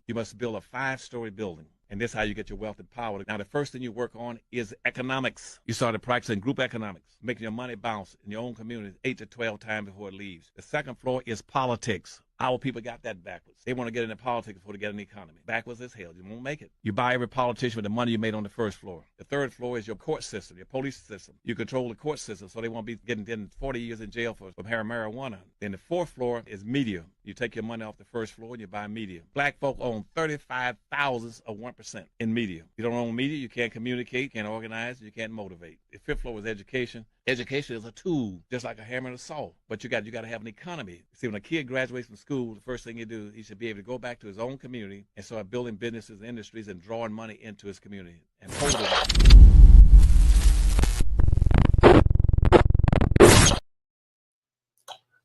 You must build a 5-story building. And this is how you get your wealth and power. Now, the first thing you work on is economics. You started practicing group economics, making your money bounce in your own community 8 to 12 times before it leaves. The second floor is politics. Our people got that backwards. They want to get into politics before they get in the economy. Backwards as hell. You won't make it. You buy every politician with the money you made on the first floor. The third floor is your court system, your police system. You control the court system so they won't be getting 40 years in jail for having marijuana. Then the fourth floor is media. You take your money off the first floor and you buy media. Black folk own 35 thousandths of 1% in media. You don't own media, you can't communicate, can't organize, you can't motivate. The fifth floor is education. Education is a tool, just like a hammer and a saw. But you got to have an economy. See, when a kid graduates from school, the first thing you do, he should be able to go back to his own community and start building businesses and industries and drawing money into his community and hold it.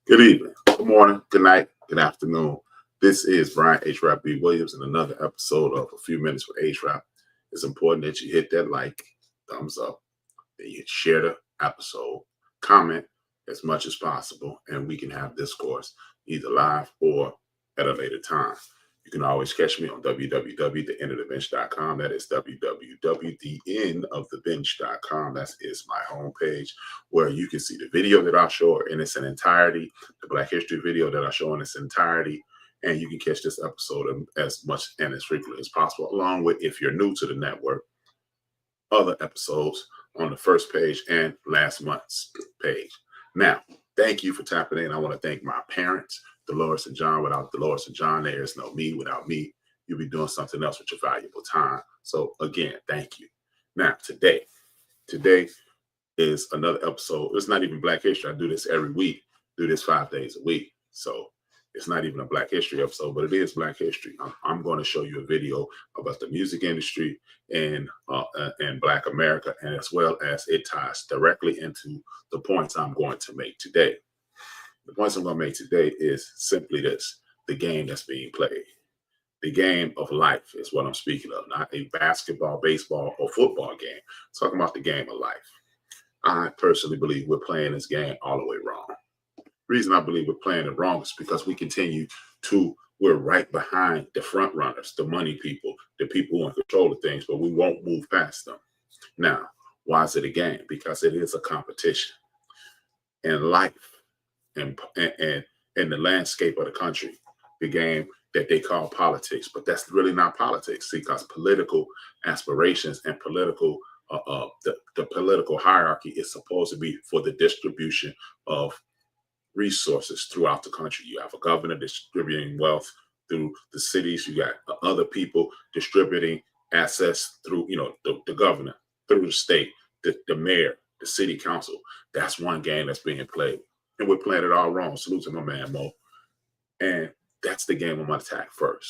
Good evening, good morning, good night, good afternoon. This is Brian HRap B. Williams in another episode of A Few Minutes with HRap. It's important that you hit that like, thumbs up, that you share the episode, comment as much as possible, and we can have discourse either live or at a later time. You can always catch me on www.thaendofdabench.com. That is www.thaendofdabench.com. That is my homepage where you can see the video that I show in its entirety, the Black History video that I show in its entirety, and you can catch this episode as much and as frequently as possible, along with, if you're new to the network, other episodes on the first page and last month's page. Now, thank you for tapping in. I want to thank my parents, Dolores and John. Without Dolores and John, there is no me. Without me, you'll be doing something else with your valuable time. So again, thank you. Now, today is another episode. It's not even Black History. I do this every week, do this 5 days a week. So it's not even a Black History episode, but it is Black History. I'm going to show you a video about the music industry and Black America, and as well as it ties directly into the points I'm going to make today. The points I'm going to make today is simply this: the game that's being played. The game of life is what I'm speaking of, not a basketball, baseball, or football game. I'm talking about the game of life. I personally believe we're playing this game all the way wrong. Reason I believe we're playing it wrong is because we're right behind the front runners, the money people, the people who are in control of things, but we won't move past them. Now, why is it a game? Because it is a competition. In life and in the landscape of the country, the game that they call politics, but that's really not politics, because political aspirations and the political hierarchy is supposed to be for the distribution of resources throughout the country. You have a governor distributing wealth through the cities. You got other people distributing assets through, the governor, through the state, the mayor, the city council. That's one game that's being played. And we're playing it all wrong. Salute to my man, Mo. And that's the game I'm going to attack first.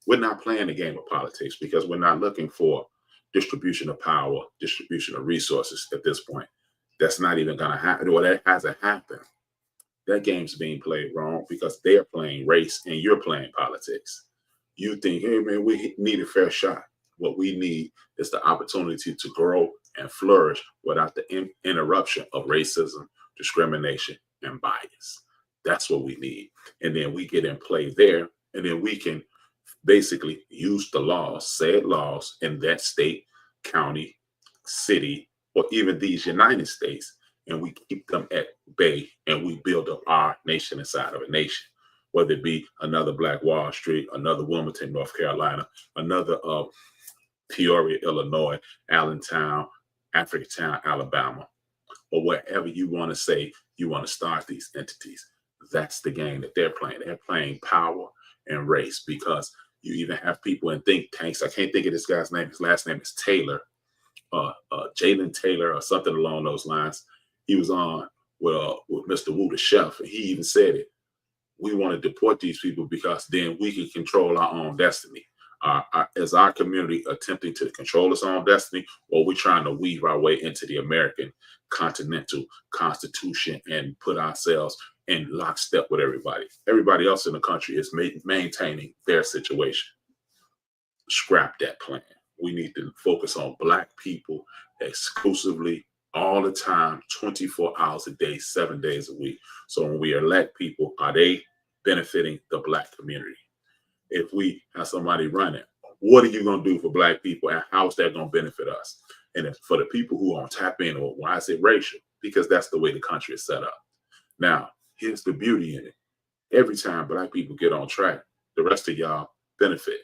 We're not playing the game of politics because we're not looking for distribution of power, distribution of resources at this point. That's not even going to happen. Well, that hasn't happened. That game's being played wrong because they're playing race and you're playing politics. You think, hey, man, we need a fair shot. What we need is the opportunity to grow and flourish without the interruption of racism, discrimination, and bias. That's what we need. And then we get in play there, and then we can basically use the laws, said laws in that state, county, city, or even these United States, and we keep them at bay, and we build up our nation inside of a nation, whether it be another Black Wall Street, another Wilmington, North Carolina, another Peoria, Illinois, Allentown, Africatown, Alabama, or wherever you want to say you want to start these entities. That's the game that they're playing. They're playing power and race, because you even have people in think tanks. I can't think of this guy's name. His last name is Taylor, Jalen Taylor, or something along those lines. He was on with Mr. Wu, the chef, and he even said it. We want to deport these people because then we can control our own destiny. Is our community attempting to control its own destiny, or we're trying to weave our way into the American continental constitution and put ourselves in lockstep with everybody? Everybody else in the country is maintaining their situation. Scrap that plan. We need to focus on Black people exclusively, all the time, 24 hours a day, 7 days a week. So when we elect people, are they benefiting the Black community? if we have somebody running? What are you going to do for black people, and how is that going to benefit us? And if, for the people who are on tap in, or why is it racial? Because that's the way the country is set up. Now, here's the beauty in it. Every time black people get on track, the rest of y'all benefit.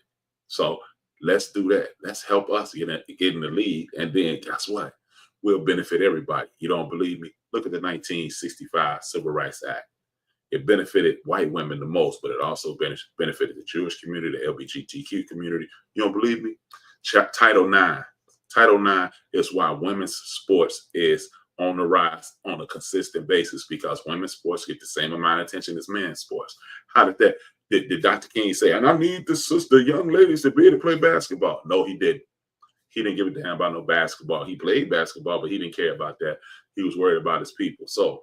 So let's do that. Let's help us get in the lead. And then guess what? We'll benefit everybody. You don't believe me? Look at the 1965 Civil Rights Act. It benefited white women the most, but it also benefited the Jewish community, the LGBTQ community. You don't believe me? Title IX. Title IX is why women's sports is on the rise on a consistent basis, because women's sports get the same amount of attention as men's sports. How did that? Did Dr. King say, and I need the young ladies to be able to play basketball? No, he didn't. He didn't give a damn about no basketball. He played basketball, but he didn't care about that. He was worried about his people. So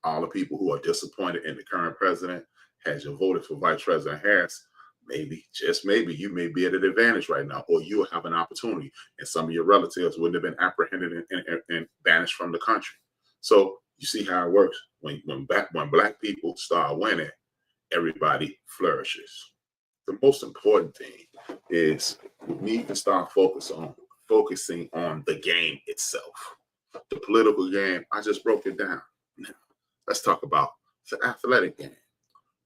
all the people who are disappointed in the current president, has you voted for Vice President Harris, maybe, just maybe, you may be at an advantage right now, or you will have an opportunity, and some of your relatives wouldn't have been apprehended and banished from the country. So you see how it works. When black people start winning, everybody flourishes. The most important thing is we need to start focusing on the game itself. The political game, I just broke it down. Now, let's talk about the athletic game.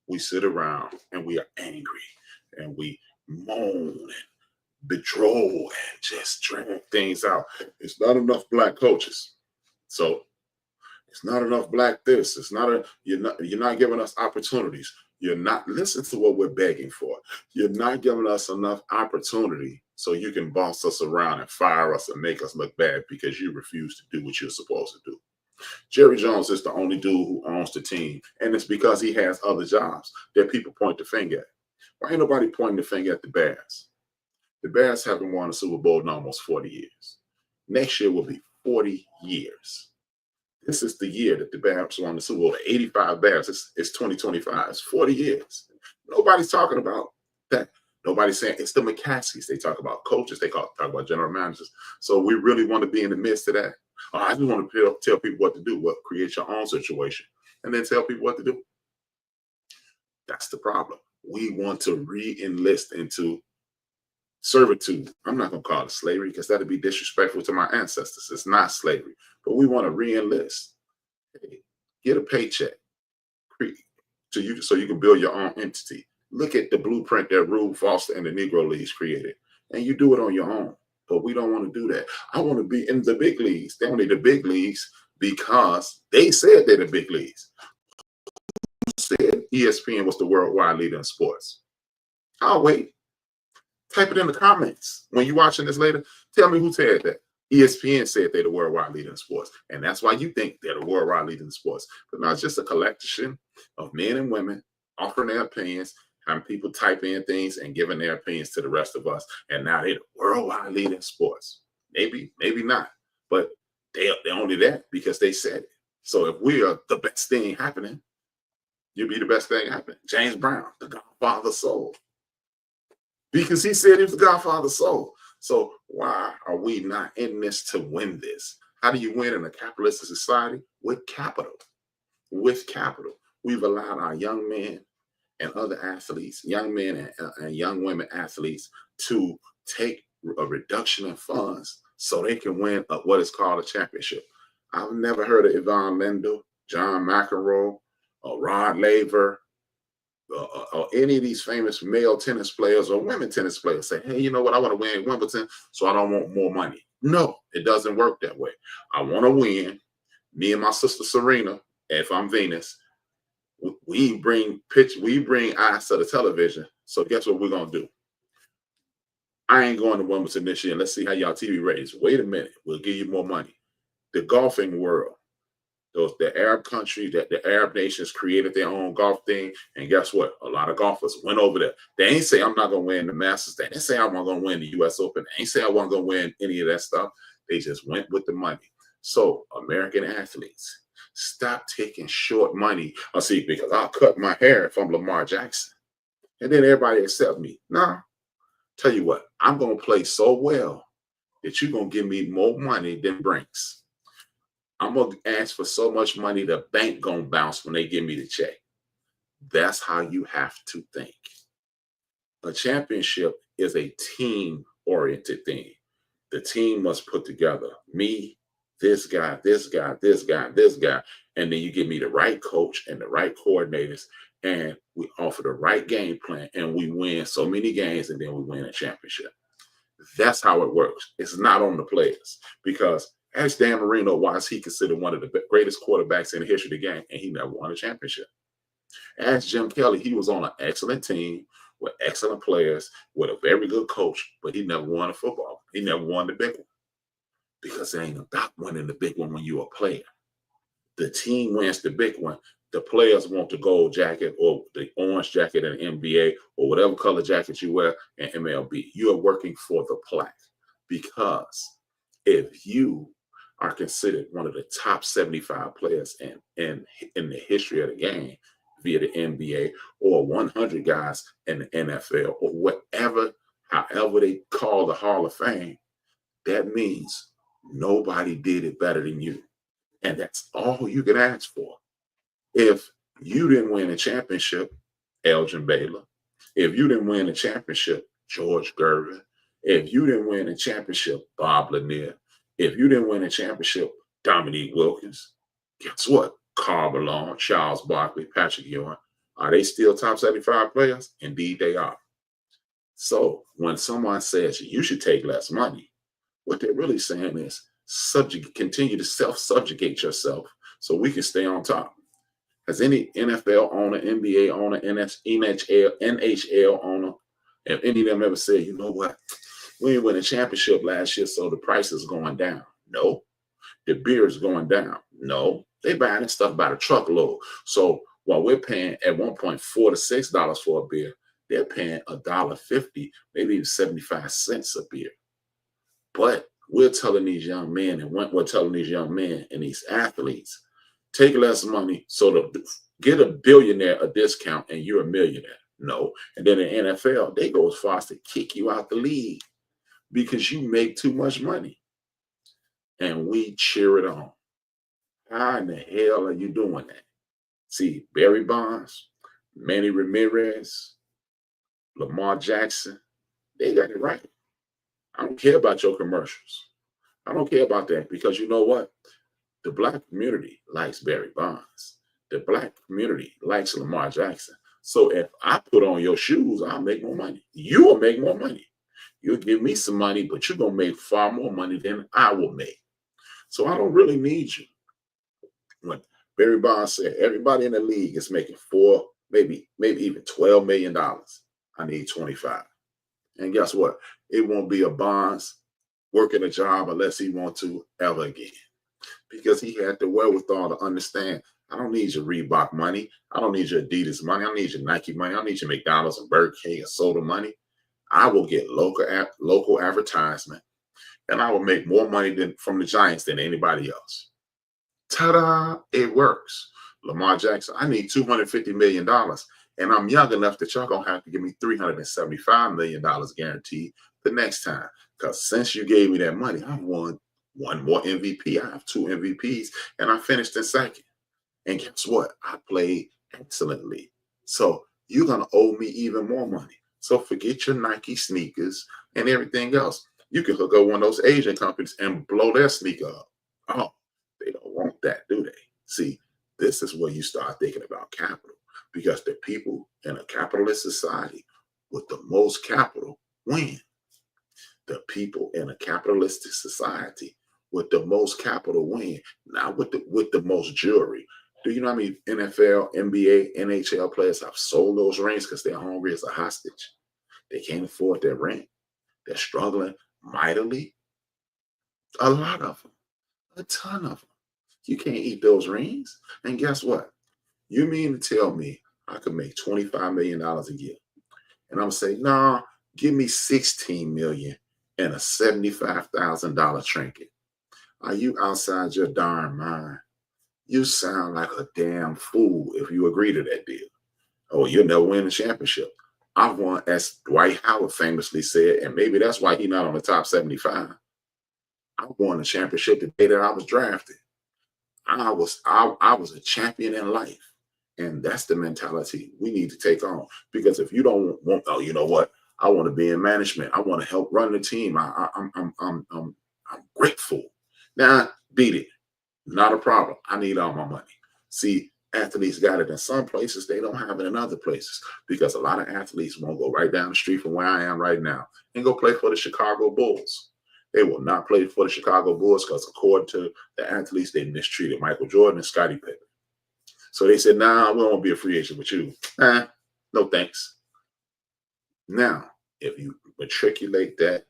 We sit around and we are angry and we moan and bedroll and just drag things out. It's not enough black coaches. So it's not enough black this. It's not you're not giving us opportunities. You're not listening to what we're begging for. You're not giving us enough opportunity so you can boss us around and fire us and make us look bad because you refuse to do what you're supposed to do. Jerry Jones is the only dude who owns the team, and it's because he has other jobs that people point the finger at. Why ain't nobody pointing the finger at the Bears? The Bears haven't won a Super Bowl in almost 40 years. Next year will be 40 years. This is the year that the Bears won the Super Bowl. The 85 Bears. It's 2025. It's 40 years. Nobody's talking about that. Nobody's saying it's the McCaskies. They talk about coaches. They talk about general managers. So we really want to be in the midst of that. I just want to tell people what to do. What create your own situation, and then tell people what to do. That's the problem. We want to re-enlist into servitude. I'm not going to call it slavery because that'd be disrespectful to my ancestors. It's not slavery, but we want to re-enlist. Hey, get a paycheck so you can build your own entity. Look at the blueprint that Rube Foster and the Negro Leagues created, and you do it on your own. But we don't want to do that. I want to be in the big leagues. They only the big leagues because they said they're the big leagues. Who said ESPN was the worldwide leader in sports? I'll wait. Type it in the comments. When you're watching this later, tell me who said that. ESPN said they're the worldwide leader in sports. And that's why you think they're the worldwide leader in sports. But now it's just a collection of men and women offering their opinions, having people type in things and giving their opinions to the rest of us. And now they're the worldwide leader in sports. Maybe, maybe not. But they're only that because they said it. So if we are the best thing happening, you'll be the best thing happening. James Brown, the Godfather of soul. Because he said he was the Godfather of soul. So why are we not in this to win this? How do you win in a capitalistic society? With capital. With capital. We've allowed our young men and other athletes, young men and young women athletes, to take a reduction in funds so they can win what is called a championship. I've never heard of Yvonne Lendl, John McEnroe, or Rod Laver, or any of these famous male tennis players or women tennis players say, hey, you know what? I want to win Wimbledon, so I don't want more money. No, it doesn't work that way. I want to win. Me and my sister Serena, if I'm Venus, we bring eyes to the television. So guess what we're going to do? I ain't going to Wimbledon this year. Let's see how y'all TV ratings. Wait a minute. We'll give you more money. The golfing world, the Arab countries, that the Arab nations created their own golf thing. And guess what? A lot of golfers went over there. They ain't say, I'm not going to win the Masters. They didn't say I'm not going to win the U.S. Open. They ain't say I wasn't going to win any of that stuff. They just went with the money. So American athletes, stop taking short money. See, because I'll cut my hair if I'm Lamar Jackson. And then everybody accept me. Nah, tell you what, I'm going to play so well that you're going to give me more money than Brinks. I'm going to ask for so much money, the bank going to bounce when they give me the check. That's how you have to think. A championship is a team-oriented thing. The team must put together me, this guy, this guy, this guy, this guy, and then you give me the right coach and the right coordinators, and we offer the right game plan, and we win so many games, and then we win a championship. That's how it works. It's not on the players, because as Dan Marino, why is he considered one of the greatest quarterbacks in the history of the game, and he never won a championship? Ask Jim Kelly. He was on an excellent team with excellent players, with a very good coach, but he never won a football. He never won the big one, because it ain't about winning the big one when you're a player. The team wins the big one. The players want the gold jacket or the orange jacket in the NBA or whatever color jacket you wear in MLB. You are working for the plaque, because if you are considered one of the top 75 players in the history of the game via the NBA, or 100 guys in the NFL, or whatever, however they call the Hall of Fame, that means nobody did it better than you. And that's all you can ask for. If you didn't win a championship, Elgin Baylor, if you didn't win a championship, George Gervin, if you didn't win a championship, Bob Lanier, if you didn't win a championship, Dominique Wilkins, guess what? Carl Malone, Charles Barkley, Patrick Ewing, are they still top 75 players? Indeed, they are. So when someone says you should take less money, what they're really saying is continue to self-subjugate yourself so we can stay on top. Has any NFL owner, NBA owner, NHL owner, have any of them ever said, you know what, we didn't win a championship last year, so the price is going down? No. The beer is going down? No. They buying this stuff by the truckload. So while we're paying at one point $4 to $6 for a beer, they're paying $1.50, maybe even 75 cents a beer. But we're telling these young men, and we're telling these young men and these athletes, take less money so to get a billionaire a discount and you're a millionaire. No. And then in the NFL, they go as far as to kick you out the league because you make too much money. And we cheer it on. How in the hell are you doing that? See, Barry Bonds, Manny Ramirez, Lamar Jackson, they got it right. I don't care about your commercials. I don't care about that, because you know what? The Black community likes Barry Bonds. The Black community likes Lamar Jackson. So if I put on your shoes, I'll make more money. You will make more money. You'll give me some money, but you're going to make far more money than I will make. So I don't really need you. When Barry Bonds said everybody in the league is making $4, maybe even $12 million, I need 25. And guess what? It won't be a Bonds working a job unless he wants to ever again, because he had the wherewithal to understand, I don't need your Reebok money. I don't need your Adidas money. I don't need your Nike money. I don't need your McDonald's and Burger King and soda money. I will get local advertisement, and I will make more money from the Giants than anybody else. Ta-da! It works. Lamar Jackson, I need $250 million, and I'm young enough that y'all going to have to give me $375 million guaranteed the next time, because since you gave me that money, I've won one more MVP. I have 2 MVPs, and I finished in second. And guess what? I played excellently. So you're going to owe me even more money. So forget your Nike sneakers and everything else. You can hook up one of those Asian companies and blow their sneaker up. Oh, they don't want that, do they? See, this is where you start thinking about capital, because the people in a capitalist society with the most capital win. The people in a capitalistic society with the most capital win, not with the most jewelry. Do you know how many NFL, NBA, NHL players have sold those rings because they're hungry as a hostage? They can't afford their rent. They're struggling mightily. A lot of them, a ton of them. You can't eat those rings. And guess what? You mean to tell me I could make $25 million a year? And I'm going to say, nah, give me $16 million and a $75,000 trinket. Are you outside your darn mind? You sound like a damn fool if you agree to that deal. Oh, you'll never win a championship. I've won, as Dwight Howard famously said, and maybe that's why he's not on the top 75. I won a championship the day that I was drafted. I was a champion in life. And that's the mentality we need to take on. Because if you don't want, oh, you know what? I want to be in management. I want to help run the team. I'm grateful. Now, beat it. Not a problem. I need all my money. See, athletes got it in some places. They don't have it in other places because a lot of athletes won't go right down the street from where I am right now and go play for the Chicago Bulls. They will not play for the Chicago Bulls because according to the athletes, they mistreated Michael Jordan and Scottie Pippen. So they said, nah, we don't want to be a free agent with you. No thanks. Now, if you matriculate that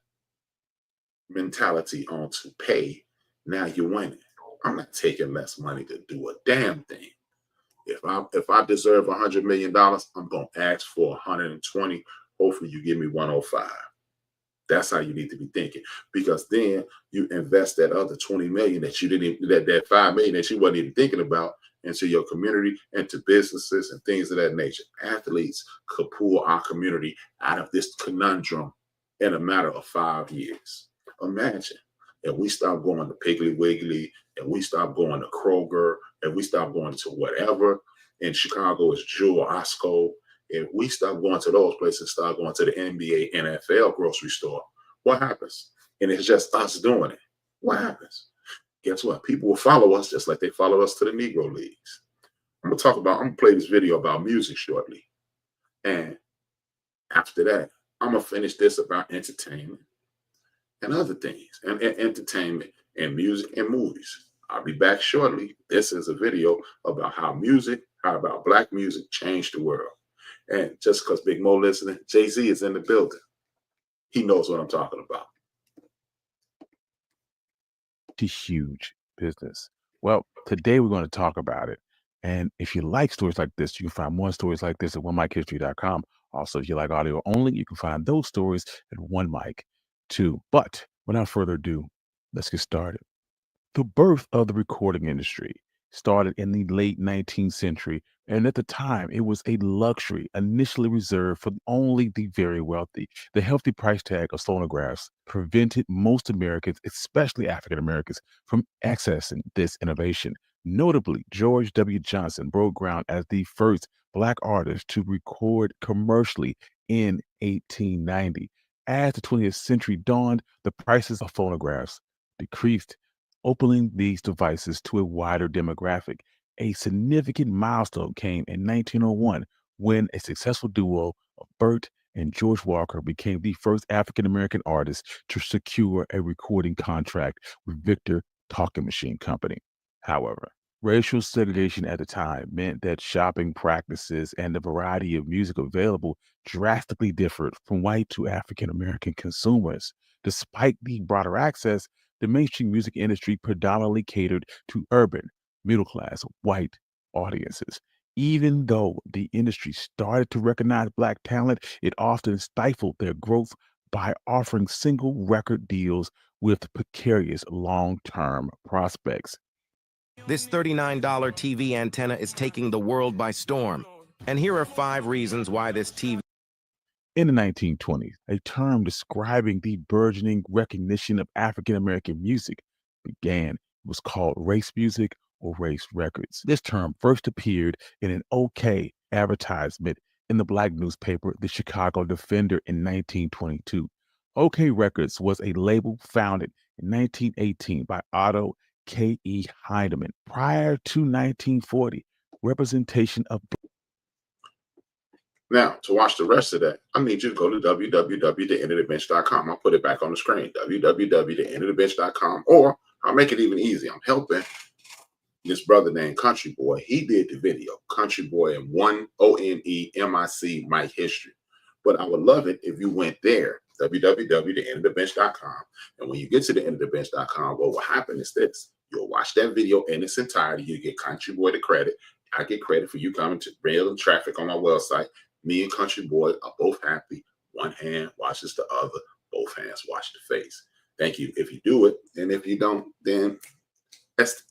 mentality onto pay, now you're winning. I'm not taking less money to do a damn thing. If I deserve $100 million, I'm gonna ask for 120. Hopefully, you give me 105. That's how you need to be thinking, because then you invest that other 20 million that you didn't even, that 5 million that you wasn't even thinking about into your community, into businesses and things of that nature. Athletes could pull our community out of this conundrum in a matter of 5 years. Imagine if we stop going to Piggly Wiggly, and we stop going to Kroger, and we stop going to whatever in Chicago is Jewel or Osco. If we stop going to those places, start going to the NBA, NFL grocery store, what happens? And it's just us doing it. What happens? Guess what? People will follow us just like they follow us to the Negro Leagues. I'm gonna play this video about music shortly. And after that, I'm gonna finish this about entertainment and other things, and entertainment and music and movies. I'll be back shortly. This is a video about how about Black music changed the world. And just because Big Mo listening, Jay-Z is in the building. He knows what I'm talking about. Huge business. Well, today we're going to talk about it. And if you like stories like this, you can find more stories like this at onemichistory.com. Also, if you like audio only, you can find those stories at One Mic too. But without further ado, let's get started. The birth of the recording industry started in the late 19th century, and at the time, it was a luxury initially reserved for only the very wealthy. The hefty price tag of phonographs prevented most Americans, especially African Americans, from accessing this innovation. Notably, George W. Johnson broke ground as the first Black artist to record commercially in 1890. As the 20th century dawned, the prices of phonographs decreased, opening these devices to a wider demographic. A significant milestone came in 1901 when a successful duo of Burt and George Walker became the first African American artists to secure a recording contract with Victor Talking Machine Company. However, racial segregation at the time meant that shopping practices and the variety of music available drastically differed from white to African American consumers. Despite the broader access, the mainstream music industry predominantly catered to urban, middle-class, white audiences. Even though the industry started to recognize Black talent, it often stifled their growth by offering single record deals with precarious long-term prospects. This $39 TV antenna is taking the world by storm. And here are 5 reasons why this TV... In the 1920s, a term describing the burgeoning recognition of African American music began. It was called race music or race records. This term first appeared in an OK advertisement in the Black newspaper, the Chicago Defender, in 1922. OK Records was a label founded in 1918 by Otto K.E. Heidemann. Prior to 1940, representation of... Now, to watch the rest of that, I need you to go to www.thaendofdabench.com. I'll put it back on the screen, www.thaendofdabench.com, or I'll make it even easy. I'm helping this brother named Country Boy. He did the video, Country Boy, and ONEMIC, Mike History. But I would love it if you went there, www.thaendofdabench.com. And when you get to thaendofdabench.com, what will happen is this. You'll watch that video in its entirety. You get Country Boy the credit. I get credit for you coming to railing traffic on my website. Me and Country Boy are both happy. One hand washes the other. Both hands wash the face. Thank you if you do it. And if you don't, then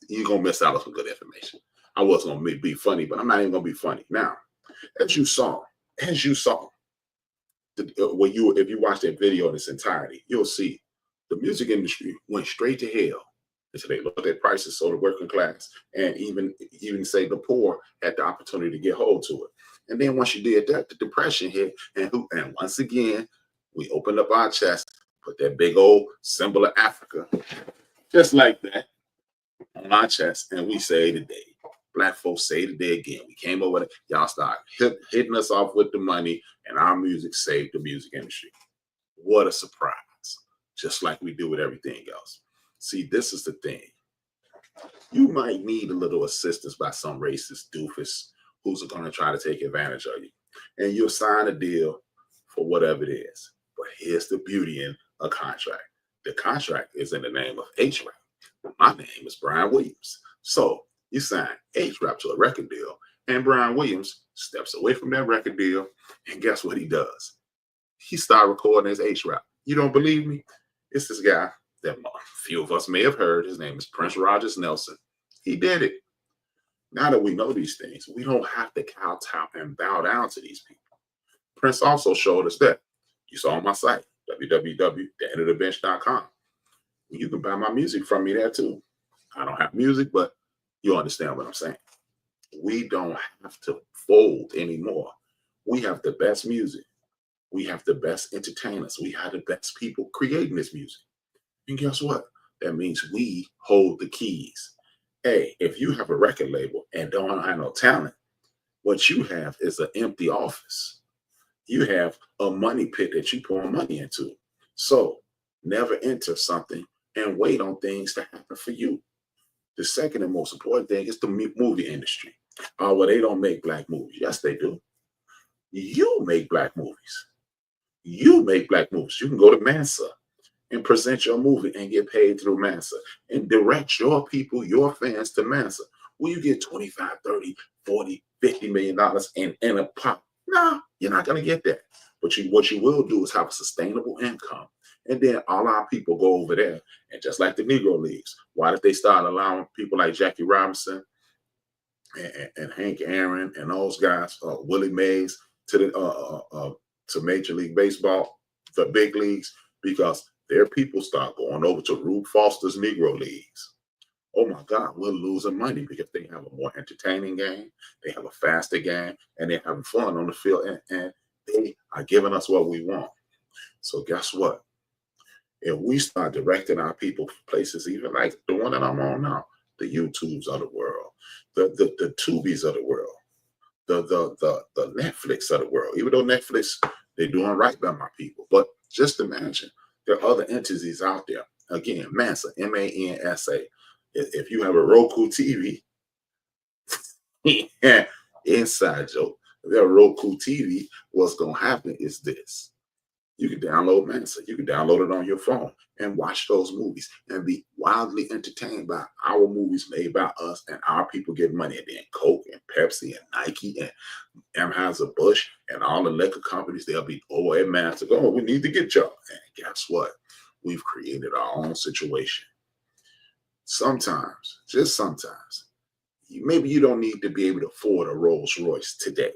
you're going to miss out on some good information. I was going to be funny, but I'm not even going to be funny. Now, as you saw, if you watch that video in its entirety, you'll see the music industry went straight to hell And so they looked at prices so the working class and even say the poor had the opportunity to get hold to it. And then once you did that, the depression hit, and once again, we opened up our chest, put that big old symbol of Africa, just like that, on our chest, and we say today. Black folks say today again. We came over there, y'all start hitting us off with the money, and our music saved the music industry. What a surprise. Just like we do with everything else. See, this is the thing. You might need a little assistance by some racist doofus who's going to try to take advantage of you. And you'll sign a deal for whatever it is. But here's the beauty in a contract. The contract is in the name of HRap. My name is Brian Williams. So you sign HRap to a record deal, and Brian Williams steps away from that record deal, and guess what he does? He started recording his HRap. You don't believe me? It's this guy that a few of us may have heard. His name is Prince Rogers Nelson. He did it. Now that we know these things, we don't have to kowtow and bow down to these people. Prince also showed us that. You saw on my site, www.thaendofdabench.com. You can buy my music from me there too. I don't have music, but you understand what I'm saying. We don't have to fold anymore. We have the best music. We have the best entertainers. We have the best people creating this music. And guess what? That means we hold the keys. Hey, if you have a record label and don't have no talent, what you have is an empty office. You have a money pit that you pour money into. So never enter something and wait on things to happen for you. The second and most important thing is the movie industry. Well, they don't make black movies. Yes, they do. You make black movies. You make black movies. You can go to Mansa and present your movie and get paid through Mansa and direct your people, your fans to Mansa. Will you get 25, 30, 40, $50 million in a pop? No, you're not going to get that. But what you will do is have a sustainable income. And then all our people go over there. And just like the Negro Leagues, why did they start allowing people like Jackie Robinson and Hank Aaron and those guys, Willie Mays, to Major League Baseball, the big leagues? Because their people start going over to Rube Foster's Negro Leagues. Oh my God, we're losing money because they have a more entertaining game, they have a faster game, and they're having fun on the field, and they are giving us what we want. So guess what? If we start directing our people places, even like the one that I'm on now, the YouTubes of the world, the Tubies of the world, the Netflix of the world, even though Netflix, they're doing right by my people. But just imagine there are other entities out there. Again, Mansa, M-A-N-S-A. If you have a Roku TV, inside joke, if you have a Roku TV, what's going to happen is this. You can download Mansa. You can download it on your phone and watch those movies and be wildly entertained by our movies made by us, and our people get money. And then Coke and Pepsi and Nike and Anheuser-Busch and all the liquor companies, they'll be at Mansa. Oh, we need to get y'all. And guess what? We've created our own situation. Sometimes, just sometimes, maybe you don't need to be able to afford a Rolls Royce today,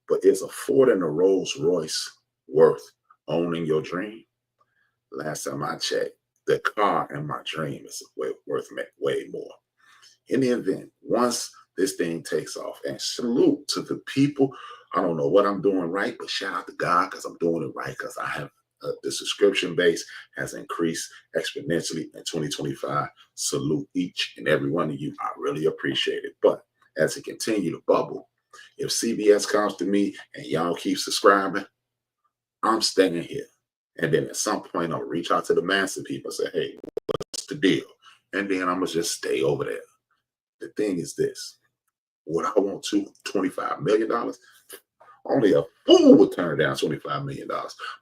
but is affording a Rolls Royce worth owning your dream? Last time I checked, the car in my dream is worth way more. In the event, once this thing takes off, and salute to the people, I don't know what I'm doing right, but shout out to God because I'm doing it right, because I have the subscription base has increased exponentially in 2025. Salute each and every one of you. I really appreciate it. But as it continues to bubble, if CBS comes to me and y'all keep subscribing, I'm staying here. And then at some point, I'll reach out to the Mansa people and say, hey, what's the deal? And then I'm going to just stay over there. The thing is this. Would I want $25 million? Only a fool would turn down $25 million.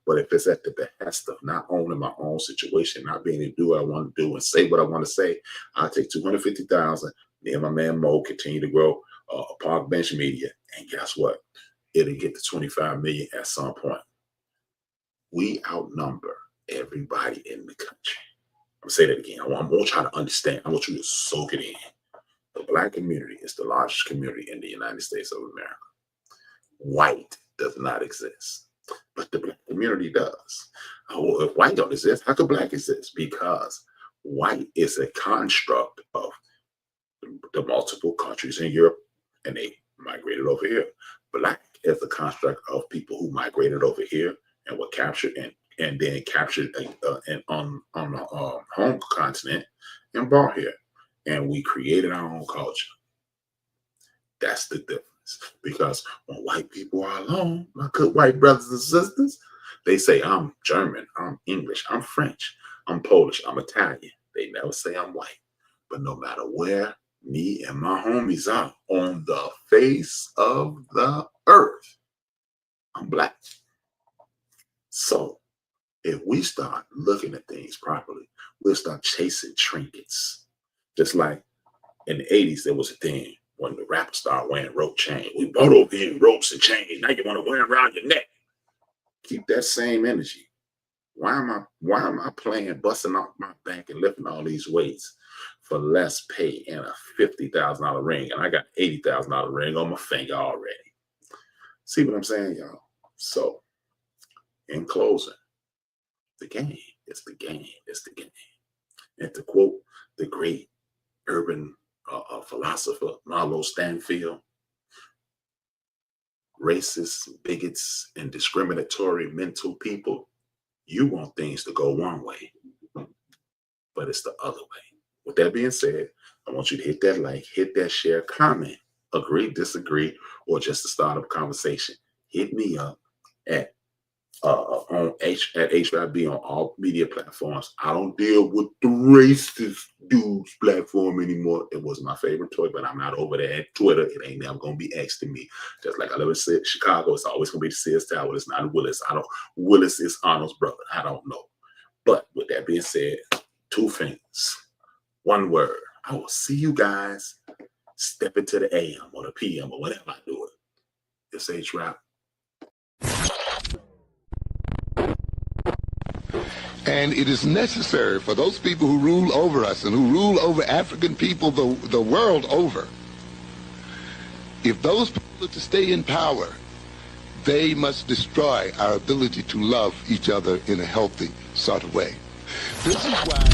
But if it's at the behest of not owning my own situation, not being able to do what I want to do and say what I want to say, I'll take $250,000. Me and my man Mo continue to grow Park Bench Media. And guess what? It'll get to $25 million at some point. We outnumber everybody in the country. I'm going to say that again. I want y'all to understand. I want you to soak it in. The Black community is the largest community in the United States of America. White does not exist, but the Black community does. Oh, if white don't exist, how could Black exist? Because White is a construct of the multiple countries in Europe, and they migrated over here. Black is the construct of people who migrated over here and were captured and then captured on the home continent and brought here. And we created our own culture. That's the difference. Because when white people are alone, my good white brothers and sisters, they say, I'm German, I'm English, I'm French, I'm Polish, I'm Italian. They never say I'm white. But no matter where me and my homies are on the face of the earth, I'm black. So if we start looking at things properly, we'll start chasing trinkets. Just like in the 80s, there was a thing when the rappers started wearing rope chain. We bought over here ropes and chains. Now you want to wear around your neck. Keep that same energy. Why am I playing, busting off my back and lifting all these weights for less pay and a $50,000 ring? And I got $80,000 ring on my finger already. See what I'm saying, y'all? So, in closing, the game is the game. It's the game. And to quote the great urban philosopher Marlo Stanfield, racist, bigots, and discriminatory mental people, you want things to go one way, but it's the other way. With that being said, I want you to hit that like, hit that share, comment, agree, disagree, or just to start up a conversation. Hit me up at HRap on all media platforms. I don't deal with the racist dudes platform anymore. It was my favorite toy, but I'm not over there at Twitter. It ain't never gonna be X to me. Just like I live in Chicago, it's always gonna be the Sears Tower. It's not Willis. Willis is Arnold's brother. I don't know. But with that being said, 2 fingers, 1 word. I will see you guys step into the AM or the PM or whatever I do it. It's HRap. And it is necessary for those people who rule over us and who rule over African people the world over, if those people are to stay in power, they must destroy our ability to love each other in a healthy sort of way. This is why